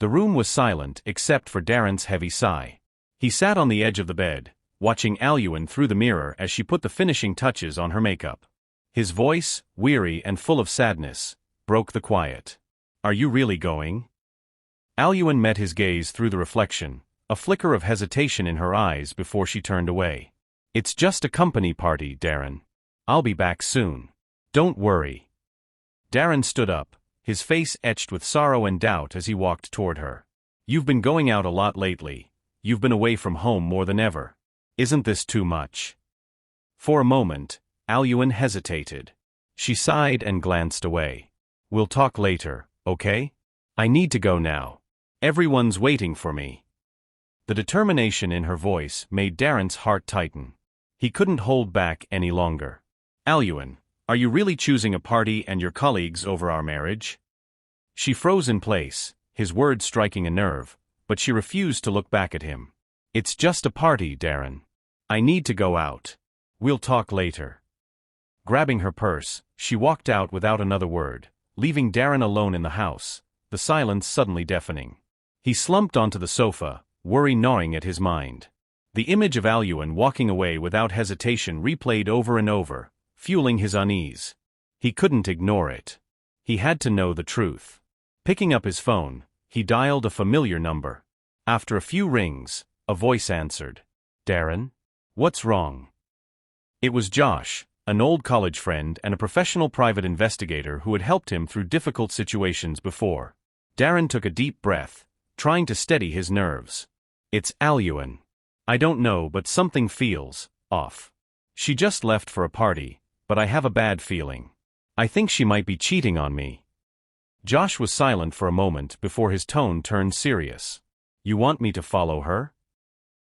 The room was silent except for Darren's heavy sigh. He sat on the edge of the bed, watching Aluin through the mirror as she put the finishing touches on her makeup. His voice, weary and full of sadness, broke the quiet. "Are you really going?" Aluin met his gaze through the reflection, a flicker of hesitation in her eyes before she turned away. "It's just a company party, Darren. I'll be back soon. Don't worry." Darren stood up, his face etched with sorrow and doubt as he walked toward her. "You've been going out a lot lately. You've been away from home more than ever. Isn't this too much?" For a moment, Aluin hesitated. She sighed and glanced away. "We'll talk later, okay? I need to go now. Everyone's waiting for me." The determination in her voice made Darren's heart tighten. He couldn't hold back any longer. "Aluin, are you really choosing a party and your colleagues over our marriage?" She froze in place, his words striking a nerve, but she refused to look back at him. "It's just a party, Darren. I need to go out. We'll talk later." Grabbing her purse, she walked out without another word, leaving Darren alone in the house, the silence suddenly deafening. He slumped onto the sofa, worry gnawing at his mind. The image of Aluin walking away without hesitation replayed over and over, fueling his unease. He couldn't ignore it. He had to know the truth. Picking up his phone, he dialed a familiar number. After a few rings, a voice answered. "Darren? What's wrong?" It was Josh, an old college friend and a professional private investigator who had helped him through difficult situations before. Darren took a deep breath, trying to steady his nerves. "It's Aluin. I don't know, but something feels off. She just left for a party, but I have a bad feeling. I think she might be cheating on me." Josh was silent for a moment before his tone turned serious. "You want me to follow her?"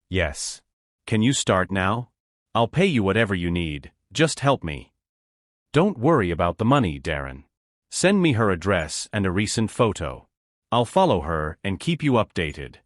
"Yes. Can you start now? I'll pay you whatever you need, just help me." "Don't worry about the money, Darren. Send me her address and a recent photo. I'll follow her and keep you updated."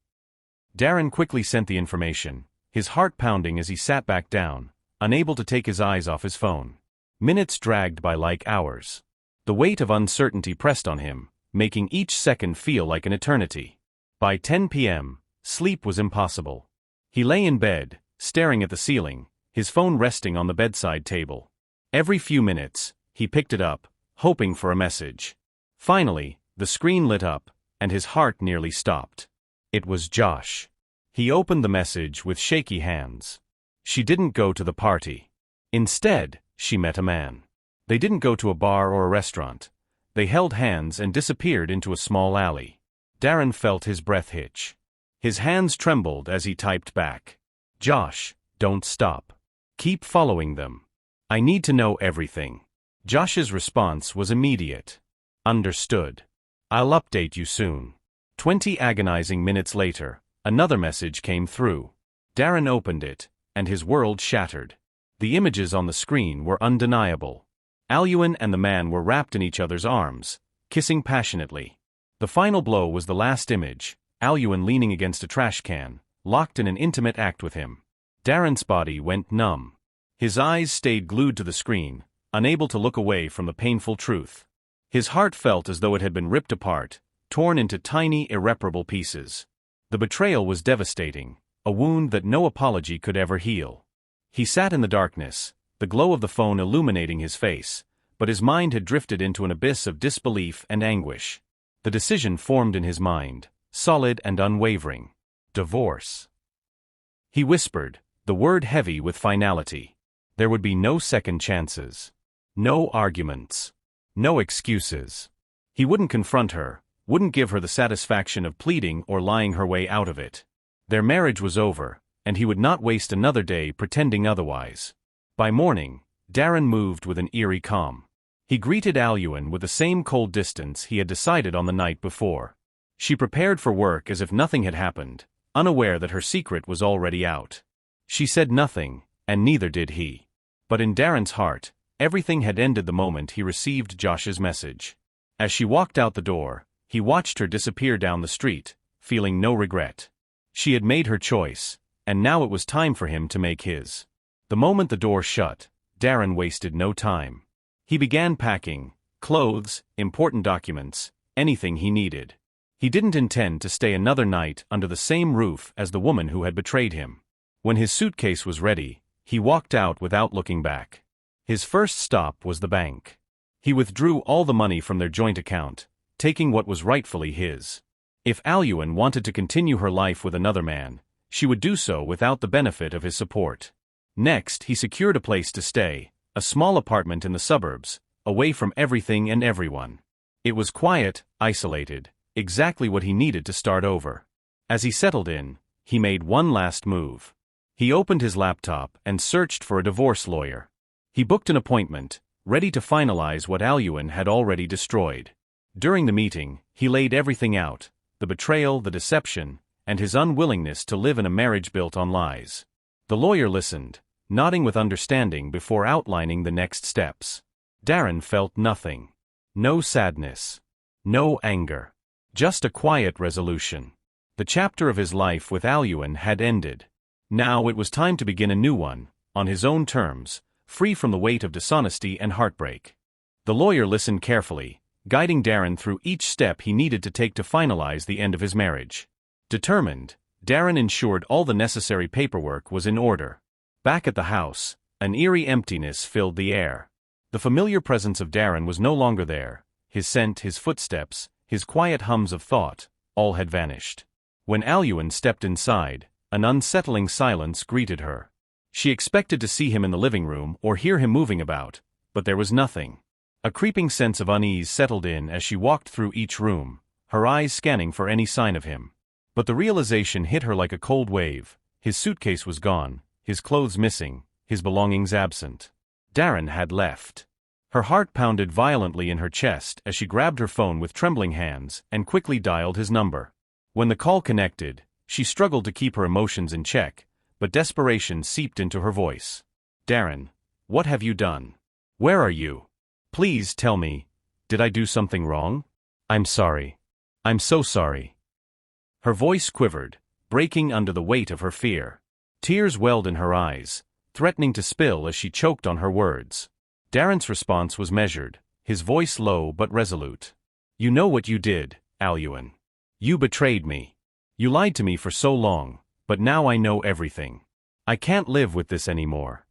Darren quickly sent the information, his heart pounding as he sat back down, unable to take his eyes off his phone. Minutes dragged by like hours. The weight of uncertainty pressed on him, making each second feel like an eternity. By 10 p.m., sleep was impossible. He lay in bed, staring at the ceiling, his phone resting on the bedside table. Every few minutes, he picked it up, hoping for a message. Finally, the screen lit up, and his heart nearly stopped. It was Josh. He opened the message with shaky hands. She didn't go to the party. Instead, she met a man. They didn't go to a bar or a restaurant. They held hands and disappeared into a small alley. Darren felt his breath hitch. His hands trembled as he typed back. "Josh, don't stop. Keep following them. I need to know everything." Josh's response was immediate. "Understood. I'll update you soon." 20 agonizing minutes later, another message came through. Darren opened it, and his world shattered. The images on the screen were undeniable. Aluin and the man were wrapped in each other's arms, kissing passionately. The final blow was the last image, Aluin leaning against a trash can, locked in an intimate act with him. Darren's body went numb. His eyes stayed glued to the screen, unable to look away from the painful truth. His heart felt as though it had been ripped apart, torn into tiny, irreparable pieces. The betrayal was devastating, a wound that no apology could ever heal. He sat in the darkness, the glow of the phone illuminating his face, but his mind had drifted into an abyss of disbelief and anguish. The decision formed in his mind, solid and unwavering. Divorce. He whispered, the word heavy with finality. There would be no second chances. No arguments. No excuses. He wouldn't confront her, wouldn't give her the satisfaction of pleading or lying her way out of it. Their marriage was over, and he would not waste another day pretending otherwise. By morning, Darren moved with an eerie calm. He greeted Aluin with the same cold distance he had decided on the night before. She prepared for work as if nothing had happened, unaware that her secret was already out. She said nothing, and neither did he. But in Darren's heart, everything had ended the moment he received Josh's message. As she walked out the door, he watched her disappear down the street, feeling no regret. She had made her choice, and now it was time for him to make his. The moment the door shut, Darren wasted no time. He began packing, clothes, important documents, anything he needed. He didn't intend to stay another night under the same roof as the woman who had betrayed him. When his suitcase was ready, he walked out without looking back. His first stop was the bank. He withdrew all the money from their joint account, taking what was rightfully his. If Alyuan wanted to continue her life with another man, she would do so without the benefit of his support. Next, he secured a place to stay, a small apartment in the suburbs, away from everything and everyone. It was quiet, isolated, exactly what he needed to start over. As he settled in, he made one last move. He opened his laptop and searched for a divorce lawyer. He booked an appointment, ready to finalize what Alyuan had already destroyed. During the meeting, he laid everything out, the betrayal, the deception, and his unwillingness to live in a marriage built on lies. The lawyer listened, nodding with understanding before outlining the next steps. Darren felt nothing. No sadness. No anger. Just a quiet resolution. The chapter of his life with Alyuan had ended. Now it was time to begin a new one, on his own terms, free from the weight of dishonesty and heartbreak. The lawyer listened carefully, guiding Darren through each step he needed to take to finalize the end of his marriage. Determined, Darren ensured all the necessary paperwork was in order. Back at the house, an eerie emptiness filled the air. The familiar presence of Darren was no longer there. His scent, his footsteps, his quiet hums of thought, all had vanished. When Alyuan stepped inside, an unsettling silence greeted her. She expected to see him in the living room or hear him moving about, but there was nothing. A creeping sense of unease settled in as she walked through each room, her eyes scanning for any sign of him. But the realization hit her like a cold wave. His suitcase was gone, his clothes missing, his belongings absent. Darren had left. Her heart pounded violently in her chest as she grabbed her phone with trembling hands and quickly dialed his number. When the call connected, she struggled to keep her emotions in check, but desperation seeped into her voice. Darren, what have you done? Where are you? Please tell me, did I do something wrong? I'm sorry. I'm so sorry. Her voice quivered, breaking under the weight of her fear. Tears welled in her eyes, threatening to spill as she choked on her words. Darren's response was measured, his voice low but resolute. You know what you did, Alyuan. You betrayed me. You lied to me for so long, but now I know everything. I can't live with this anymore.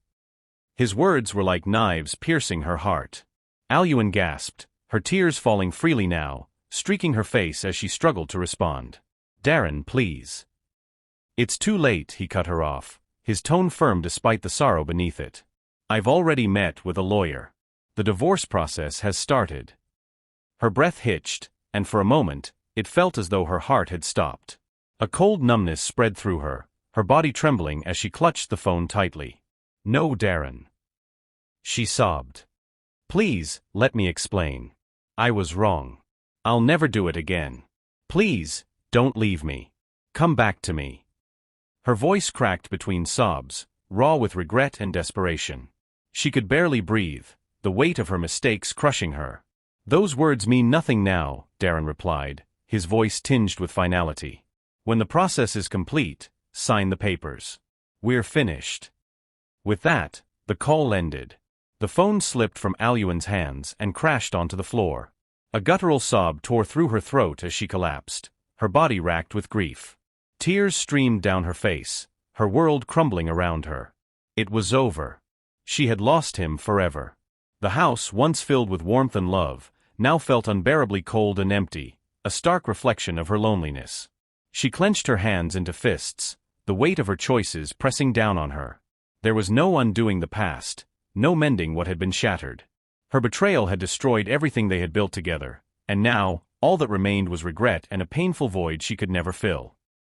His words were like knives piercing her heart. Alyuan gasped, her tears falling freely now, streaking her face as she struggled to respond. Darren, please. It's too late, he cut her off, his tone firm despite the sorrow beneath it. I've already met with a lawyer. The divorce process has started. Her breath hitched, and for a moment, it felt as though her heart had stopped. A cold numbness spread through her body trembling as she clutched the phone tightly. No, Darren. She sobbed. Please, let me explain. I was wrong. I'll never do it again. Please, don't leave me. Come back to me. Her voice cracked between sobs, raw with regret and desperation. She could barely breathe, the weight of her mistakes crushing her. Those words mean nothing now, Darren replied, his voice tinged with finality. When the process is complete, sign the papers. We're finished. With that, the call ended. The phone slipped from Alyuan's hands and crashed onto the floor. A guttural sob tore through her throat as she collapsed, her body racked with grief. Tears streamed down her face, her world crumbling around her. It was over. She had lost him forever. The house, once filled with warmth and love, now felt unbearably cold and empty, a stark reflection of her loneliness. She clenched her hands into fists, the weight of her choices pressing down on her. There was no undoing the past, no mending what had been shattered. Her betrayal had destroyed everything they had built together, and now, all that remained was regret and a painful void she could never fill.